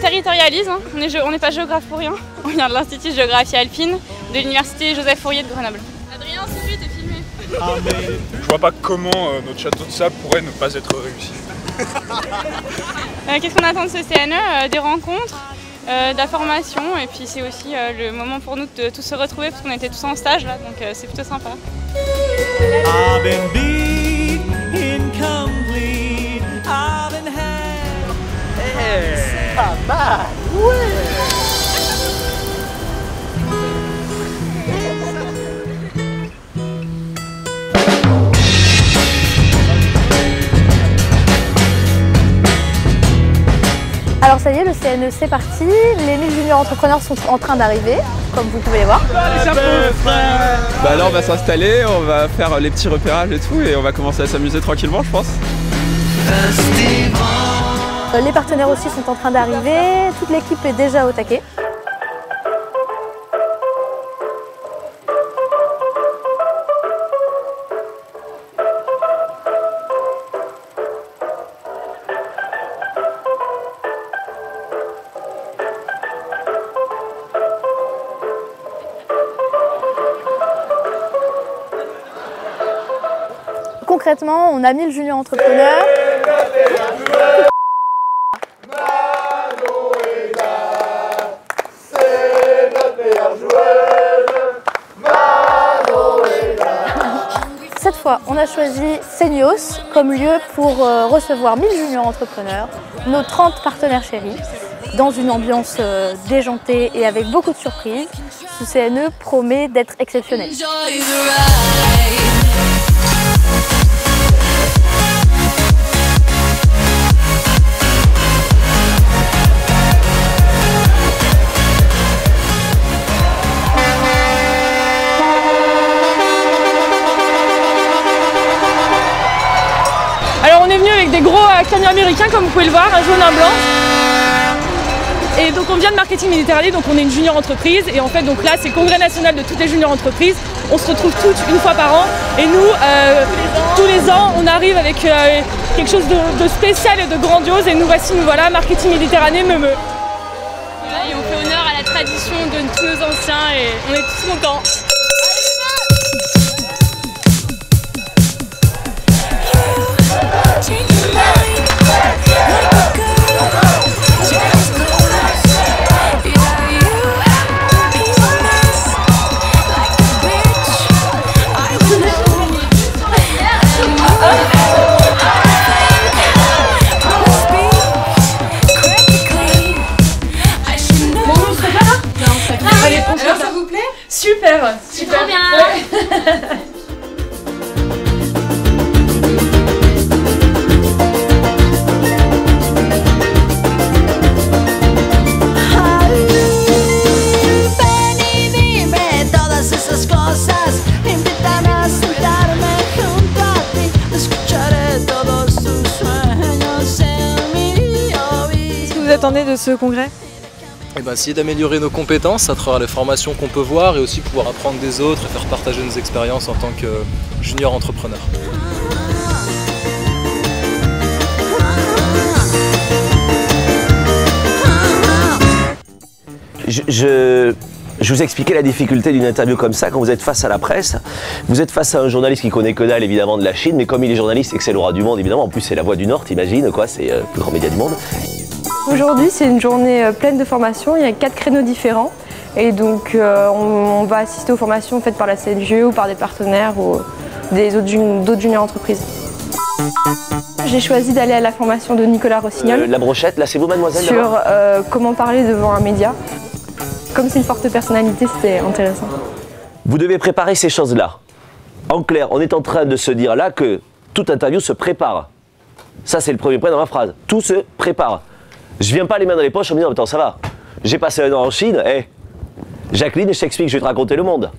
territorialise, hein. On n'est pas géographe pour rien. On vient de l'Institut de géographie alpine de l'université Joseph Fourier de Grenoble. Adrien, c'est lui, t'es filmé. Ah, mais... Je vois pas comment notre château de sable pourrait ne pas être réussi. Qu'est-ce qu'on attend de ce CNE? Des rencontres, de la formation, et puis c'est aussi le moment pour nous de tous se retrouver parce qu'on était tous en stage là, donc c'est plutôt sympa. Pas mal, ouais. Alors ça y est, le CNE c'est parti, les 1000 juniors entrepreneurs sont en train d'arriver, comme vous pouvez les voir. Bah là on va s'installer, on va faire les petits repérages et tout et on va commencer à s'amuser tranquillement je pense. Les partenaires aussi sont en train d'arriver, toute l'équipe est déjà au taquet. Concrètement, on a 1000 juniors entrepreneurs. Cette fois, on a choisi Seignos comme lieu pour recevoir 1000 juniors entrepreneurs, nos 30 partenaires chéris, dans une ambiance déjantée et avec beaucoup de surprises. Ce CNE promet d'être exceptionnel. Alors on est venu avec des gros camions américains comme vous pouvez le voir, un jaune, un blanc. Et donc on vient de Marketing Méditerranée, donc on est une junior entreprise et en fait donc là c'est congrès national de toutes les juniors entreprises. On se retrouve toutes une fois par an et nous tous les ans on arrive avec quelque chose de spécial et de grandiose et nous voilà Marketing Méditerranée Meumeux. Et on fait honneur à la tradition de tous nos anciens et on est tous contents. Allez, on se fait ça vous plaît? Super, super Trop bien. Ouais. Qu'est-ce que vous attendez de ce congrès? Et ben, essayer d'améliorer nos compétences à travers les formations qu'on peut voir et aussi pouvoir apprendre des autres et faire partager nos expériences en tant que junior entrepreneur. Je vous expliquais la difficulté d'une interview comme ça, quand vous êtes face à la presse, vous êtes face à un journaliste qui connaît que dalle évidemment de la Chine, mais comme il est journaliste et que c'est le roi du monde évidemment, en plus c'est la Voix du Nord, t'imagines quoi, c'est le plus grand média du monde. Aujourd'hui, c'est une journée pleine de formations, il y a 4 créneaux différents et donc on va assister aux formations faites par la CNGE ou par des partenaires ou d'autres juniors entreprises. J'ai choisi d'aller à la formation de Nicolas Rossignol. La brochette, là c'est vous mademoiselle? Sur comment parler devant un média. Comme c'est une forte personnalité, c'était intéressant. Vous devez préparer ces choses-là. En clair, on est en train de se dire là que toute interview se prépare. Ça c'est le premier point dans ma phrase. Tout se prépare. Je viens pas les mains dans les poches en me disant attends ça va, j'ai passé un an en Chine, Jacqueline je t'explique, je vais te raconter le monde.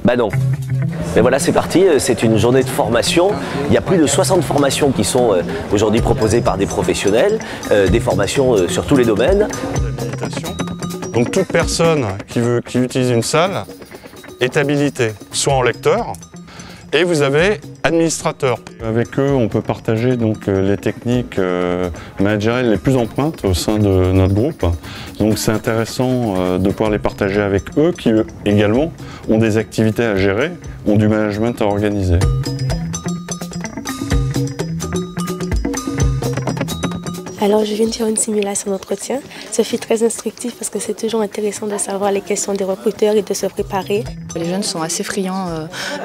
Bah non. Mais voilà c'est parti, c'est une journée de formation. Il y a plus de 60 formations qui sont aujourd'hui proposées par des professionnels, des formations sur tous les domaines. Donc toute personne qui utilise une salle est habilitée, soit en lecteur, Et vous avez administrateur. Avec eux, on peut partager donc les techniques managériales les plus empreintes au sein de notre groupe. Donc c'est intéressant de pouvoir les partager avec eux qui également ont des activités à gérer, ont du management à organiser. Alors je viens de faire une simulation d'entretien. Ce fut très instructif parce que c'est toujours intéressant de savoir les questions des recruteurs et de se préparer. Les jeunes sont assez friands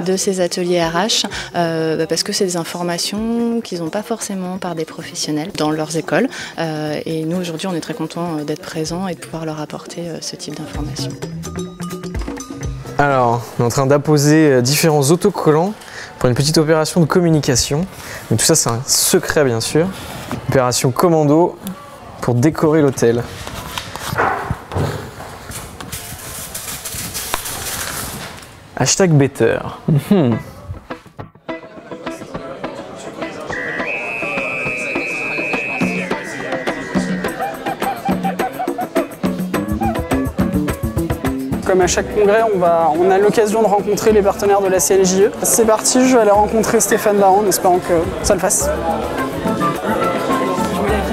de ces ateliers RH parce que c'est des informations qu'ils n'ont pas forcément par des professionnels dans leurs écoles. Et nous aujourd'hui on est très contents d'être présents et de pouvoir leur apporter ce type d'informations. Alors, on est en train d'apposer différents autocollants pour une petite opération de communication. Mais tout ça, c'est un secret, bien sûr. Opération commando pour décorer l'hôtel. Hashtag better. Comme à chaque congrès, on a l'occasion de rencontrer les partenaires de la CLJE. C'est parti, je vais aller rencontrer Stéphane Daran en espérant que ça le fasse.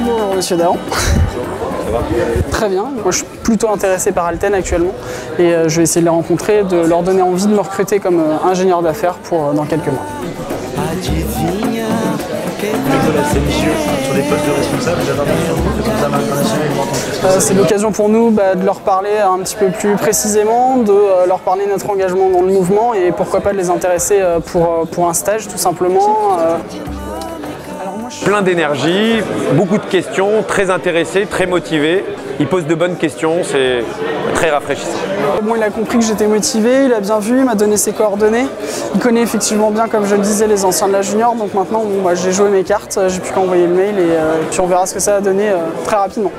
Bonjour monsieur Daran. Ça va ? Très bien, moi je suis plutôt intéressé par Alten actuellement et je vais essayer de les rencontrer, de leur donner envie de me recruter comme ingénieur d'affaires pour dans quelques mois. Sur les postes de responsables, vous avez un internationalement en tant que responsable. C'est l'occasion pour nous de leur parler un petit peu plus précisément, de leur parler de notre engagement dans le mouvement et pourquoi pas de les intéresser pour un stage tout simplement. Plein d'énergie, beaucoup de questions, très intéressé, très motivé. Il pose de bonnes questions, c'est très rafraîchissant. Bon, il a compris que j'étais motivé, il a bien vu, il m'a donné ses coordonnées. Il connaît effectivement bien, comme je le disais, les anciens de la junior. Donc maintenant, j'ai joué mes cartes, j'ai plus qu'à envoyer le mail et puis on verra ce que ça va donner très rapidement.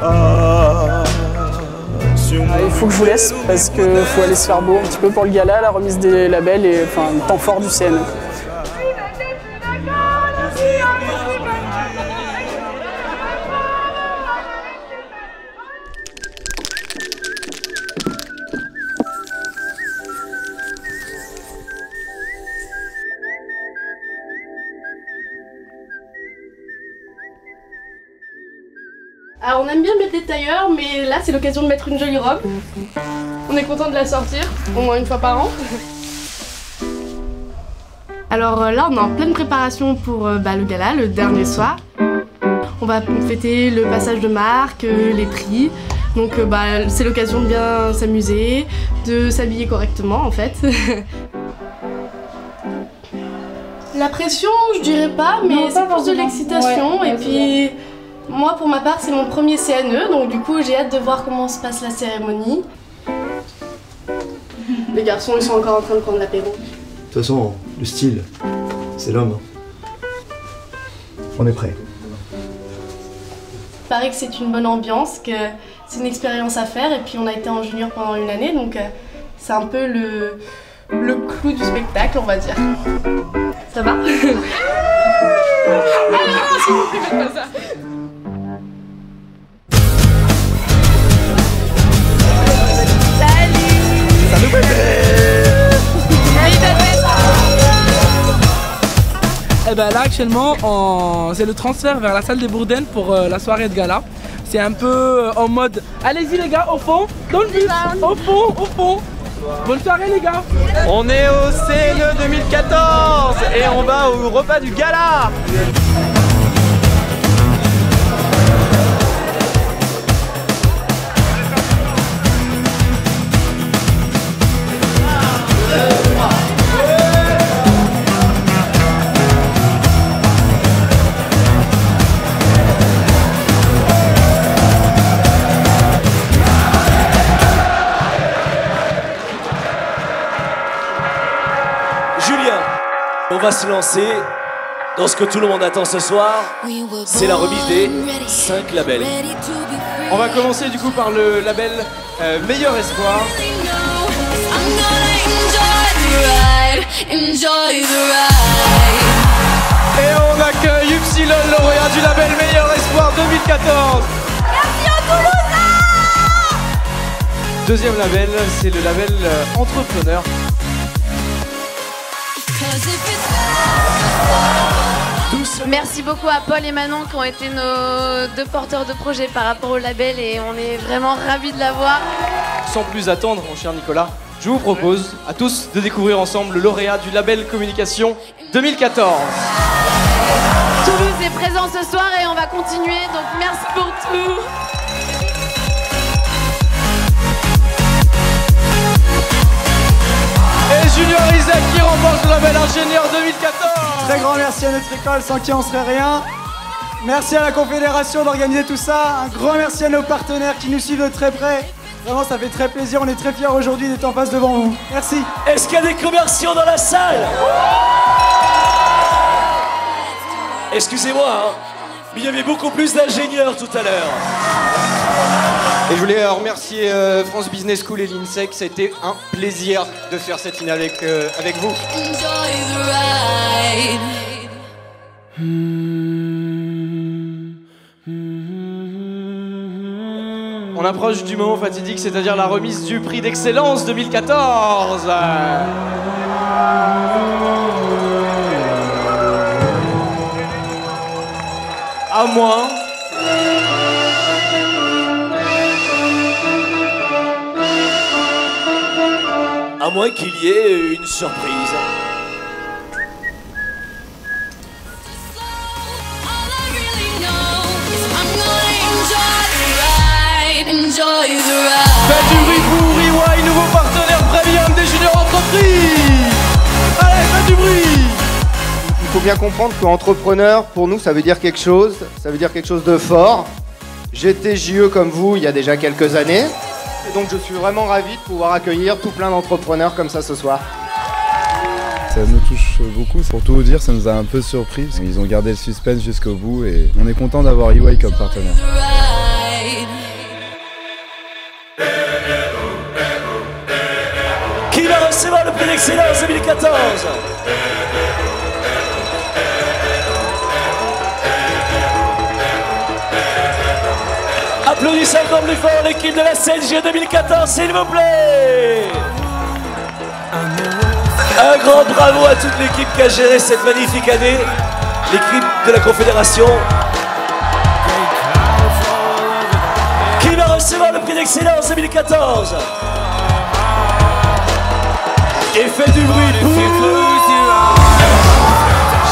Il faut que je vous laisse parce qu'il faut aller se faire beau un petit peu pour le gala, la remise des labels et enfin, le temps fort du CNE. Alors on aime bien mettre des tailleurs, mais là c'est l'occasion de mettre une jolie robe. On est content de la sortir, au moins une fois par an. Alors là on est en pleine préparation pour le gala, le dernier soir. On va fêter le passage de marque, les prix. Donc c'est l'occasion de bien s'amuser, de s'habiller correctement en fait. La pression, je dirais pas, mais c'est plus de l'excitation. Ouais, et puis moi pour ma part c'est mon premier CNE, donc du coup j'ai hâte de voir comment se passe la cérémonie. Les garçons ils sont encore en train de prendre l'apéro. De toute façon, le style, c'est l'homme. On est prêt. Il paraît que c'est une bonne ambiance, que c'est une expérience à faire et puis on a été en junior pendant une année donc c'est un peu le clou du spectacle on va dire. Ça va? S'il vous plaît, faites pas ça. Salut bébé! Et ben là actuellement c'est le transfert vers la salle des Bourdaines pour la soirée de gala. C'est un peu en mode allez-y les gars au fond, dans le bus, au fond. Bonne soirée les gars. On est au CNE 2014 et on va au repas du gala. On va se lancer dans ce que tout le monde attend ce soir, c'est la remise des 5 labels. On va commencer du coup par le label Meilleur Espoir. Et on accueille Upsilon, lauréat du label Meilleur Espoir 2014. Merci au Toulousain. Deuxième label, c'est le label Entrepreneur. Cause if it's Merci beaucoup à Paul et Manon qui ont été nos deux porteurs de projet par rapport au label et on est vraiment ravis de l'avoir. Sans plus attendre, mon cher Nicolas, je vous propose à tous de découvrir ensemble le lauréat du label Communication 2014. Toulouse est présent ce soir et on va continuer, donc merci pour tout. Et Junior Isaac qui remporte le label Ingénieur 2014. Très grand merci à notre école, sans qui on serait rien. Merci à la Confédération d'organiser tout ça. Un grand merci à nos partenaires qui nous suivent de très près. Vraiment, ça fait très plaisir. On est très fiers aujourd'hui d'être en face devant vous. Merci. Est-ce qu'il y a des commerciaux dans la salle? Excusez-moi, hein, mais il y avait beaucoup plus d'ingénieurs tout à l'heure. Et je voulais remercier France Business School et l'INSEC. Ça a été un plaisir de faire cette finale avec vous. On approche du moment fatidique, c'est-à-dire la remise du prix d'excellence 2014. À moins... À moins qu'il y ait une surprise. Faites du bruit pour EY, nouveau partenaire premium des juniors entreprises. Allez, faites du bruit. Il faut bien comprendre qu'entrepreneur, pour nous, ça veut dire quelque chose. Ça veut dire quelque chose de fort. J'étais JE comme vous il y a déjà quelques années. Et donc je suis vraiment ravi de pouvoir accueillir tout plein d'entrepreneurs comme ça ce soir. Ça nous touche beaucoup. Pour tout vous dire, ça nous a un peu surpris. Parce qu'ils ont gardé le suspense jusqu'au bout et on est content d'avoir EY comme partenaire. Qui va recevoir le prix d'excellence 2014? Applaudissez encore plus fort l'équipe de la CNG 2014, s'il vous plaît. Un grand bravo à toute l'équipe qui a géré cette magnifique année, l'équipe de la Confédération. Qui va recevoir le prix d'excellence 2014? Et fait du bruit pour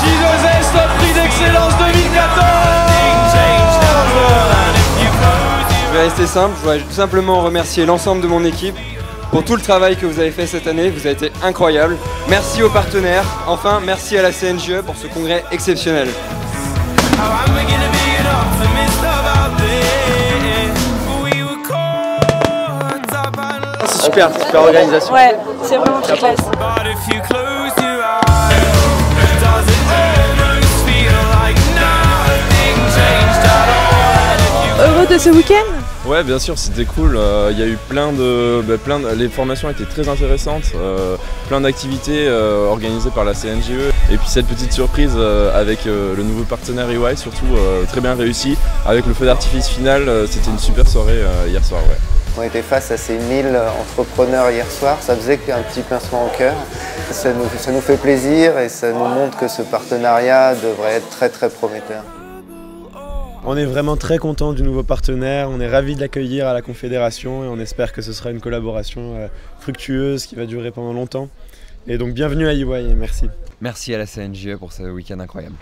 J2S, le prix d'excellence 2014. Je vais rester simple, je voudrais tout simplement remercier l'ensemble de mon équipe pour tout le travail que vous avez fait cette année, vous avez été incroyable. Merci aux partenaires, enfin merci à la CNGE pour ce congrès exceptionnel. C'est super organisation. Ouais, c'est vraiment très classe. Heureux de ce week-end? Ouais, bien sûr, c'était cool. Il y a eu les formations étaient très intéressantes, plein d'activités organisées par la CNGE. Et puis cette petite surprise avec le nouveau partenaire EY, surtout très bien réussi. Avec le feu d'artifice final, c'était une super soirée hier soir. Ouais. On était face à ces 1000 entrepreneurs hier soir, ça faisait un petit pincement au cœur. Ça nous fait plaisir et ça nous montre que ce partenariat devrait être très très prometteur. On est vraiment très content du nouveau partenaire, on est ravis de l'accueillir à la Confédération et on espère que ce sera une collaboration fructueuse qui va durer pendant longtemps. Et donc bienvenue à EY et merci. Merci à la CNGE pour ce week-end incroyable.